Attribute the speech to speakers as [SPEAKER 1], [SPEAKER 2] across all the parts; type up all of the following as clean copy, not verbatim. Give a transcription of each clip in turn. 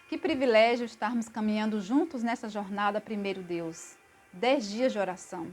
[SPEAKER 1] Que privilégio estarmos caminhando juntos nessa jornada, primeiro Deus. 10 dias de oração.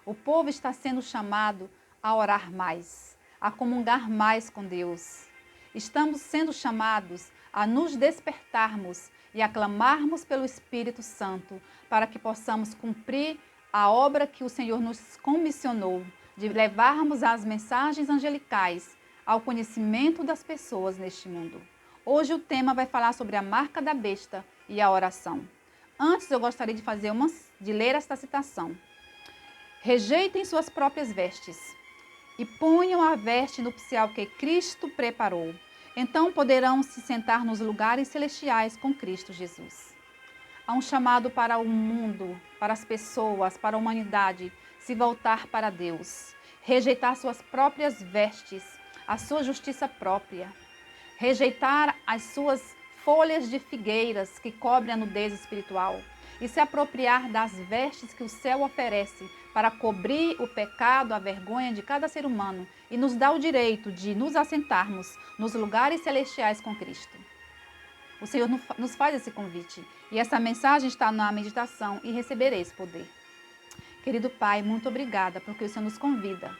[SPEAKER 1] O povo está sendo chamado a orar mais, a comungar mais com Deus. Estamos sendo chamados a nos despertarmos e a clamarmos pelo Espírito Santo para que possamos cumprir a obra que o Senhor nos comissionou, de levarmos as mensagens angelicais ao conhecimento das pessoas neste mundo. Hoje o tema vai falar sobre a marca da besta e a oração. Antes eu gostaria de ler esta citação. Rejeitem suas próprias vestes e ponham a veste nupcial que Cristo preparou. Então poderão se sentar nos lugares celestiais com Cristo Jesus. Há um chamado para o mundo, para as pessoas, para a humanidade, se voltar para Deus. Rejeitar suas próprias vestes, a sua justiça própria. Rejeitar as suas folhas de figueiras que cobrem a nudez espiritual e se apropriar das vestes que o céu oferece para cobrir o pecado, a vergonha de cada ser humano e nos dá o direito de nos assentarmos nos lugares celestiais com Cristo. O Senhor nos faz esse convite e essa mensagem está na meditação e recebereis poder. Querido Pai, muito obrigada porque o Senhor nos convida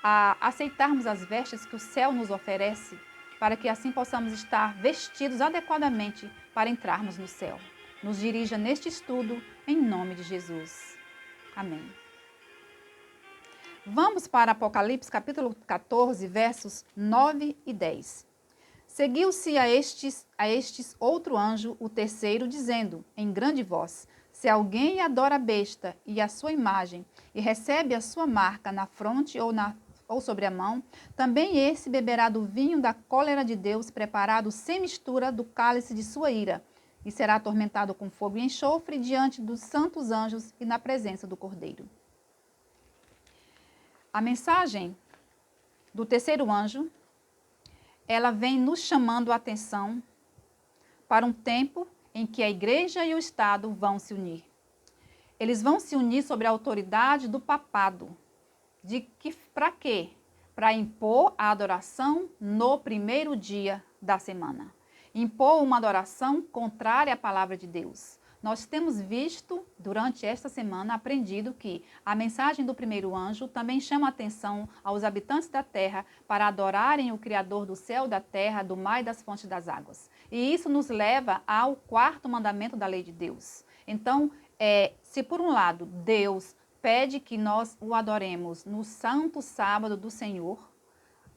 [SPEAKER 1] a aceitarmos as vestes que o céu nos oferece para que assim possamos estar vestidos adequadamente para entrarmos no céu. Nos dirija neste estudo, em nome de Jesus. Amém. Vamos para Apocalipse, capítulo 14, versos 9 e 10. Seguiu-se a estes outro anjo, o terceiro, dizendo, em grande voz, se alguém adora a besta e a sua imagem, e recebe a sua marca na fronte ou sobre a mão, também esse beberá do vinho da cólera de Deus, preparado sem mistura do cálice de sua ira, e será atormentado com fogo e enxofre diante dos santos anjos e na presença do Cordeiro. A mensagem do terceiro anjo, ela vem nos chamando a atenção para um tempo em que a igreja e o Estado vão se unir. Eles vão se unir sob a autoridade do papado. Para quê? Para impor a adoração no primeiro dia da semana. Impor uma adoração contrária à palavra de Deus. Nós temos visto, durante esta semana, aprendido que a mensagem do primeiro anjo também chama a atenção aos habitantes da terra para adorarem o Criador do céu, da terra, do mar e das fontes das águas. E isso nos leva ao quarto mandamento da lei de Deus. Então, se por um lado Deus pede que nós o adoremos no santo sábado do Senhor,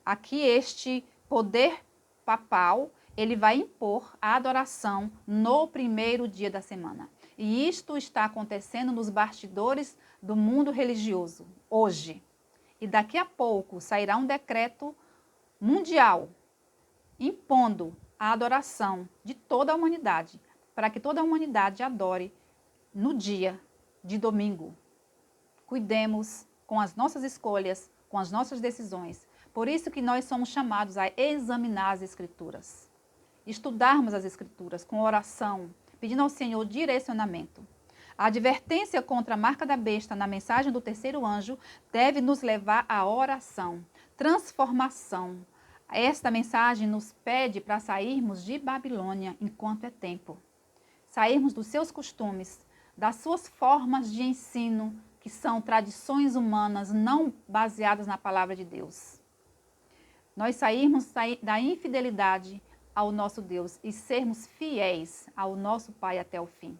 [SPEAKER 1] aqui este poder papal, ele vai impor a adoração no primeiro dia da semana. E isto está acontecendo nos bastidores do mundo religioso, hoje. E daqui a pouco sairá um decreto mundial impondo a adoração de toda a humanidade, para que toda a humanidade adore no dia de domingo. Cuidemos com as nossas escolhas, com as nossas decisões. Por isso que nós somos chamados a examinar as Escrituras. Estudarmos as Escrituras com oração, pedindo ao Senhor direcionamento. A advertência contra a marca da besta na mensagem do terceiro anjo deve nos levar à oração, transformação. Esta mensagem nos pede para sairmos de Babilônia enquanto é tempo. Sairmos dos seus costumes, das suas formas de ensino, que são tradições humanas não baseadas na palavra de Deus. Nós sairmos da infidelidade ao nosso Deus e sermos fiéis ao nosso Pai até o fim.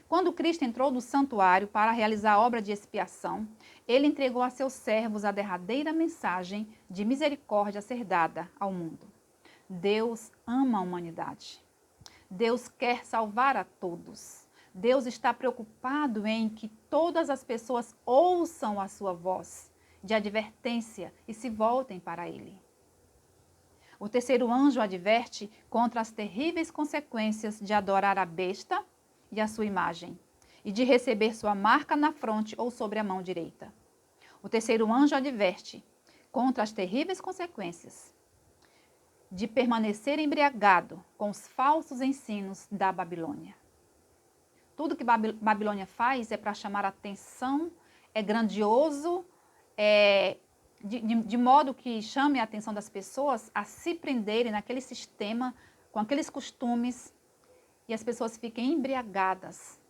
[SPEAKER 1] Quando Cristo entrou no santuário para realizar a obra de expiação, ele entregou a seus servos a derradeira mensagem de misericórdia a ser dada ao mundo. Deus ama a humanidade. Deus quer salvar a todos. Deus está preocupado em que todas as pessoas ouçam a sua voz de advertência e se voltem para ele. O terceiro anjo adverte contra as terríveis consequências de adorar a besta e a sua imagem, e de receber sua marca na fronte ou sobre a mão direita. O terceiro anjo adverte contra as terríveis consequências de permanecer embriagado com os falsos ensinos da Babilônia. Tudo que Babilônia faz é para chamar a atenção, é grandioso, de modo que chame a atenção das pessoas a se prenderem naquele sistema, com aqueles costumes e as pessoas fiquem embriagadas,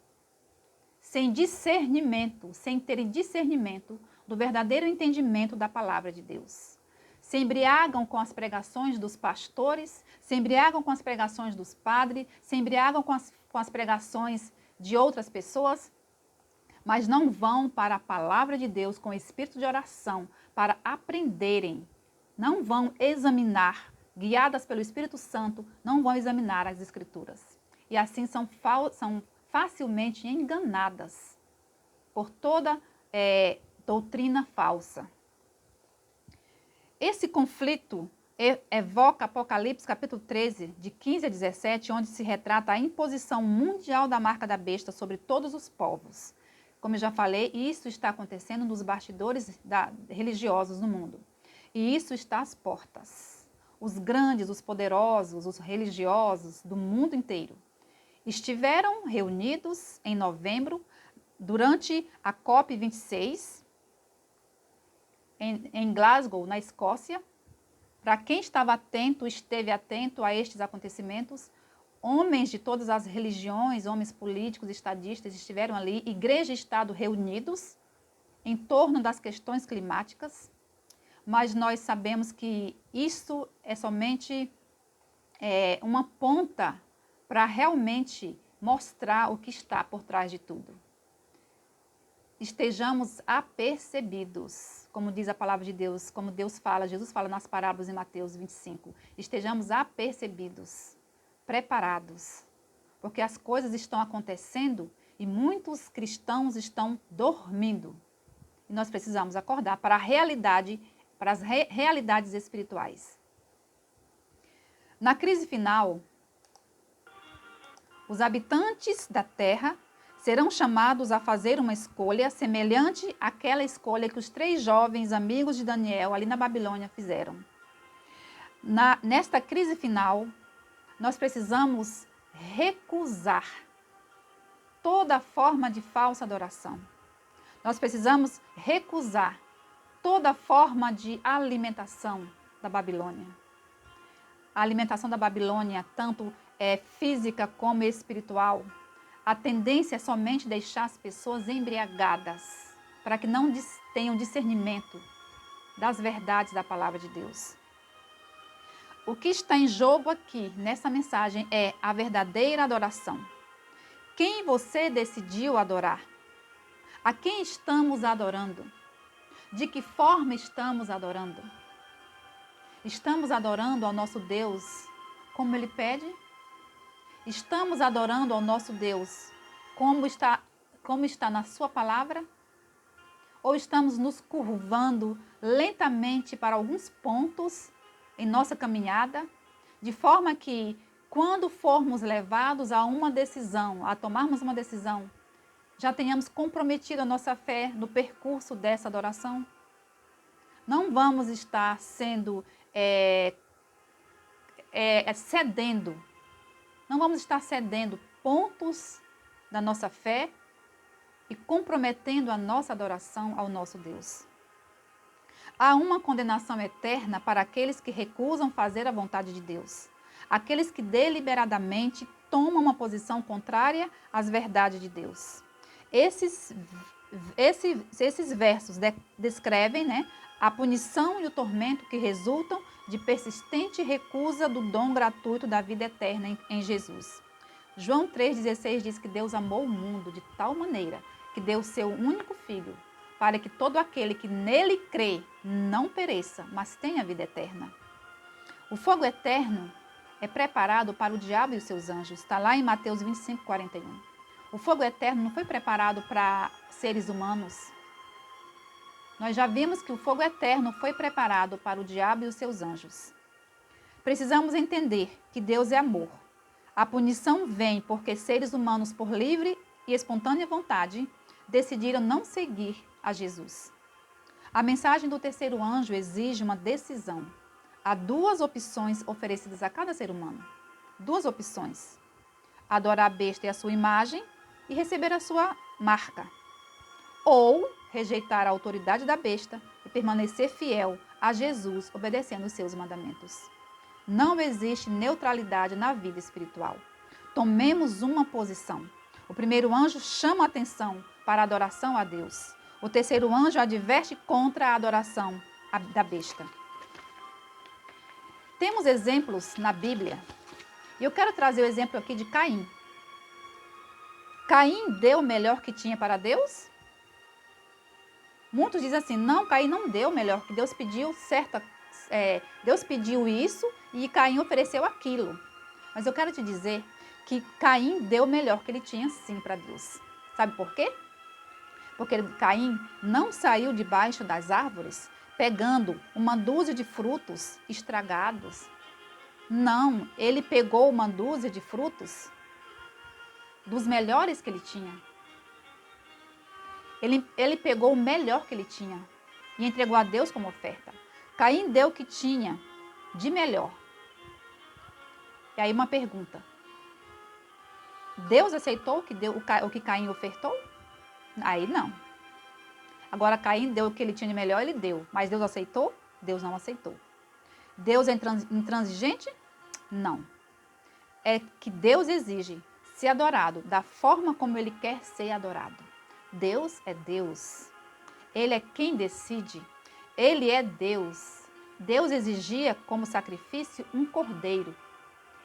[SPEAKER 1] sem discernimento, sem terem discernimento do verdadeiro entendimento da palavra de Deus. Se embriagam com as pregações dos pastores, se embriagam com as pregações dos padres, se embriagam com as pregações de outras pessoas, mas não vão para a palavra de Deus com espírito de oração para aprenderem, não vão examinar, guiadas pelo Espírito Santo, não vão examinar as Escrituras. E assim são facilmente enganadas por toda doutrina falsa. Esse conflito evoca Apocalipse capítulo 13, de 15 a 17, onde se retrata a imposição mundial da marca da besta sobre todos os povos. Como eu já falei, isso está acontecendo nos bastidores religiosos no mundo. E isso está às portas. Os grandes, os poderosos, os religiosos do mundo inteiro estiveram reunidos em novembro, durante a COP26, em Glasgow, na Escócia. Para quem estava atento, esteve atento a estes acontecimentos, homens de todas as religiões, homens políticos, estadistas estiveram ali, igreja e Estado reunidos em torno das questões climáticas, mas nós sabemos que isso é somente uma ponta para realmente mostrar o que está por trás de tudo. Estejamos apercebidos, como diz a palavra de Deus, como Deus fala, Jesus fala nas parábolas em Mateus 25. Estejamos apercebidos, preparados, porque as coisas estão acontecendo e muitos cristãos estão dormindo. E nós precisamos acordar para a realidade, para as realidades espirituais. Na crise final, os habitantes da terra serão chamados a fazer uma escolha semelhante àquela escolha que os 3 jovens amigos de Daniel ali na Babilônia fizeram. Nesta crise final, nós precisamos recusar toda forma de falsa adoração. Nós precisamos recusar toda forma de alimentação da Babilônia. A alimentação da Babilônia, tanto física como espiritual, a tendência é somente deixar as pessoas embriagadas, para que não tenham discernimento das verdades da palavra de Deus. O que está em jogo aqui, nessa mensagem, é a verdadeira adoração. Quem você decidiu adorar? A quem estamos adorando? De que forma estamos adorando? Estamos adorando ao nosso Deus como Ele pede? Estamos adorando ao nosso Deus como está na sua palavra? Ou estamos nos curvando lentamente para alguns pontos em nossa caminhada, de forma que quando formos levados a uma decisão, a tomarmos uma decisão, já tenhamos comprometido a nossa fé no percurso dessa adoração? Não vamos estar cedendo, não vamos estar cedendo pontos da nossa fé e comprometendo a nossa adoração ao nosso Deus. Há uma condenação eterna para aqueles que recusam fazer a vontade de Deus, aqueles que deliberadamente tomam uma posição contrária às verdades de Deus. Esses versos descrevem, a punição e o tormento que resultam de persistente recusa do dom gratuito da vida eterna em Jesus. João 3,16 diz que Deus amou o mundo de tal maneira que deu o seu único Filho, para que todo aquele que nele crê não pereça, mas tenha vida eterna. O fogo eterno é preparado para o diabo e os seus anjos. Está lá em Mateus 25, 41. O fogo eterno não foi preparado para seres humanos. Nós já vimos que o fogo eterno foi preparado para o diabo e os seus anjos. Precisamos entender que Deus é amor. A punição vem porque seres humanos, por livre e espontânea vontade, decidiram não seguir a Jesus. A mensagem do terceiro anjo exige uma decisão. Há 2 opções oferecidas a cada ser humano. 2 opções: adorar a besta e a sua imagem e receber a sua marca. Ou rejeitar a autoridade da besta e permanecer fiel a Jesus, obedecendo os seus mandamentos. Não existe neutralidade na vida espiritual. Tomemos uma posição. O primeiro anjo chama a atenção para a adoração a Deus. O terceiro anjo adverte contra a adoração da besta. Temos exemplos na Bíblia, e eu quero trazer o exemplo aqui de Caim. Caim deu o melhor que tinha para Deus? Muitos dizem assim, não, Caim não deu o melhor, que Deus pediu Deus pediu isso e Caim ofereceu aquilo. Mas eu quero te dizer que Caim deu o melhor que ele tinha sim para Deus. Sabe por quê? Porque Caim não saiu debaixo das árvores pegando uma dúzia de frutos estragados. Não, ele pegou uma dúzia de frutos dos melhores que ele tinha. Ele pegou o melhor que ele tinha e entregou a Deus como oferta. Caim deu o que tinha de melhor. E aí uma pergunta. Deus aceitou o que Caim ofertou? Aí não. Agora Caim deu o que ele tinha de melhor, ele deu. Mas Deus aceitou? Deus não aceitou. Deus é intransigente? Não. É que Deus exige ser adorado da forma como ele quer ser adorado. Deus é Deus. Ele é quem decide. Ele é Deus. Deus exigia como sacrifício um cordeiro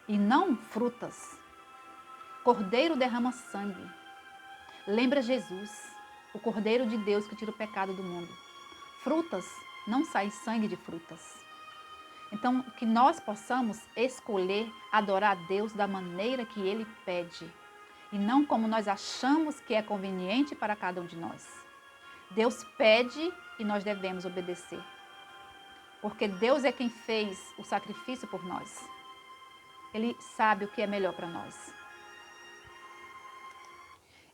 [SPEAKER 1] e não frutas. Cordeiro derrama sangue. Lembra Jesus, o cordeiro de Deus que tira o pecado do mundo. Frutas, não sai sangue de frutas. Então, que nós possamos escolher adorar a Deus da maneira que Ele pede e não como nós achamos que é conveniente para cada um de nós. Deus pede e nós devemos obedecer, porque Deus é quem fez o sacrifício por nós. Ele sabe o que é melhor para nós.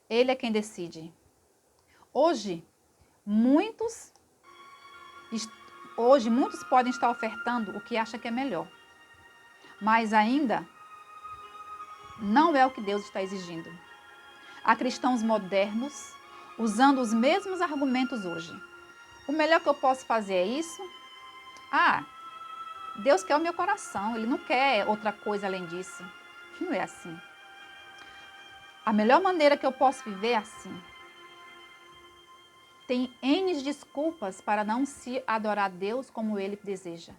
[SPEAKER 1] Ele é quem decide. Hoje, muitos podem estar ofertando o que acham que é melhor, mas ainda não é o que Deus está exigindo. Há cristãos modernos usando os mesmos argumentos hoje. O melhor que eu posso fazer é isso? Deus quer o meu coração, Ele não quer outra coisa além disso. Não é assim. A melhor maneira que eu posso viver é assim. Tem N desculpas para não se adorar a Deus como Ele deseja.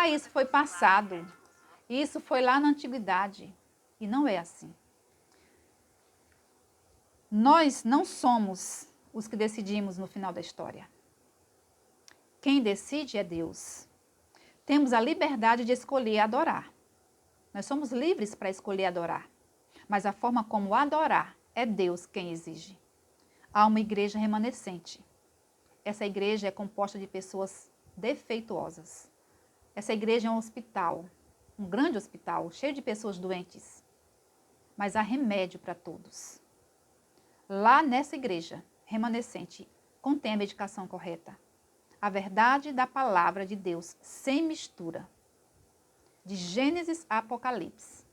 [SPEAKER 1] Isso foi passado. Isso foi lá na antiguidade. E não é assim. Nós não somos os que decidimos no final da história. Quem decide é Deus. Temos a liberdade de escolher adorar. Nós somos livres para escolher adorar. Mas a forma como adorar é Deus quem exige. Há uma igreja remanescente. Essa igreja é composta de pessoas defeituosas. Essa igreja é um hospital, um grande hospital, cheio de pessoas doentes. Mas há remédio para todos. Lá nessa igreja remanescente, contém a medicação correta. A verdade da palavra de Deus, sem mistura. De Gênesis a Apocalipse.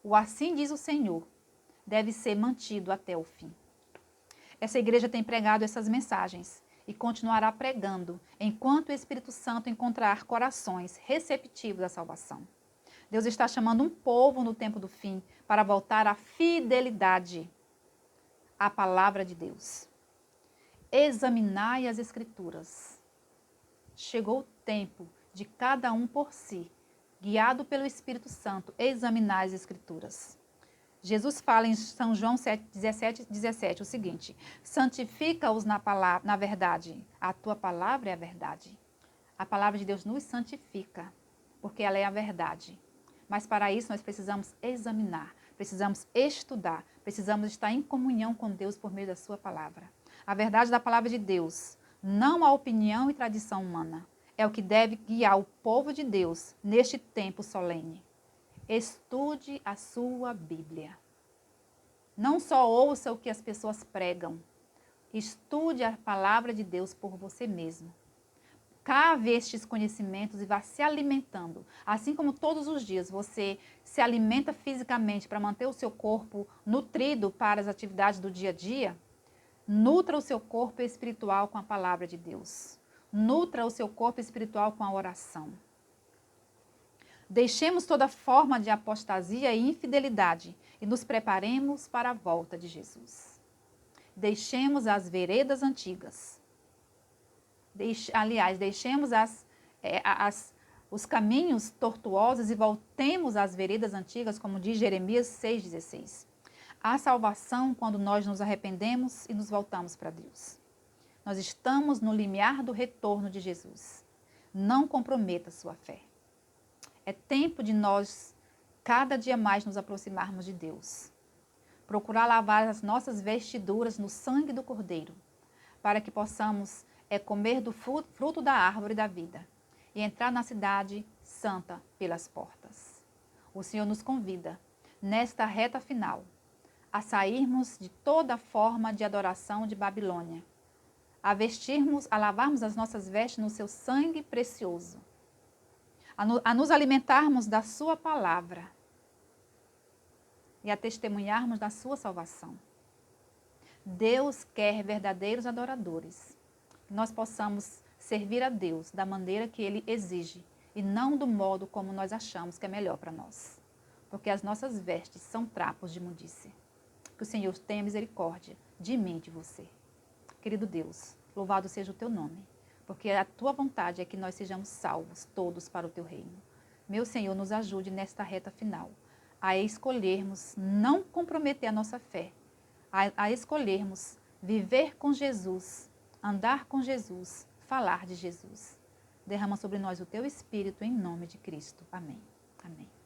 [SPEAKER 1] O assim diz o Senhor, deve ser mantido até o fim. Essa igreja tem pregado essas mensagens e continuará pregando enquanto o Espírito Santo encontrar corações receptivos à salvação. Deus está chamando um povo no tempo do fim para voltar à fidelidade à palavra de Deus. Examinai as Escrituras. Chegou o tempo de cada um por si, guiado pelo Espírito Santo, examinar as Escrituras. Jesus fala em São João 17 o seguinte: santifica-os na verdade. A tua palavra é a verdade. A palavra de Deus nos santifica, porque ela é a verdade. Mas para isso nós precisamos examinar, precisamos estudar, precisamos estar em comunhão com Deus por meio da sua palavra. A verdade da palavra de Deus, não a opinião e tradição humana, é o que deve guiar o povo de Deus neste tempo solene. Estude a sua Bíblia. Não só ouça o que as pessoas pregam. Estude a palavra de Deus por você mesmo. Cave estes conhecimentos e vá se alimentando. Assim como todos os dias você se alimenta fisicamente para manter o seu corpo nutrido para as atividades do dia a dia, nutra o seu corpo espiritual com a palavra de Deus. Nutra o seu corpo espiritual com a oração. Deixemos toda forma de apostasia e infidelidade e nos preparemos para a volta de Jesus. Deixemos as veredas antigas. Deixemos os caminhos tortuosos e voltemos às veredas antigas, como diz Jeremias 6,16. Há salvação quando nós nos arrependemos e nos voltamos para Deus. Nós estamos no limiar do retorno de Jesus. Não comprometa sua fé. É tempo de nós, cada dia mais, nos aproximarmos de Deus. Procurar lavar as nossas vestiduras no sangue do Cordeiro, para que possamos comer do fruto da árvore da vida e entrar na cidade santa pelas portas. O Senhor nos convida, nesta reta final, a sairmos de toda forma de adoração de Babilônia, a lavarmos as nossas vestes no seu sangue precioso, a nos alimentarmos da sua palavra e a testemunharmos da sua salvação. Deus quer verdadeiros adoradores. Que nós possamos servir a Deus da maneira que Ele exige e não do modo como nós achamos que é melhor para nós. Porque as nossas vestes são trapos de imundície. Que o Senhor tenha misericórdia de mim e de você. Querido Deus, louvado seja o teu nome, porque a tua vontade é que nós sejamos salvos todos para o teu reino. Meu Senhor, nos ajude nesta reta final a escolhermos não comprometer a nossa fé, a escolhermos viver com Jesus, andar com Jesus, falar de Jesus. Derrama sobre nós o teu Espírito em nome de Cristo. Amém. Amém.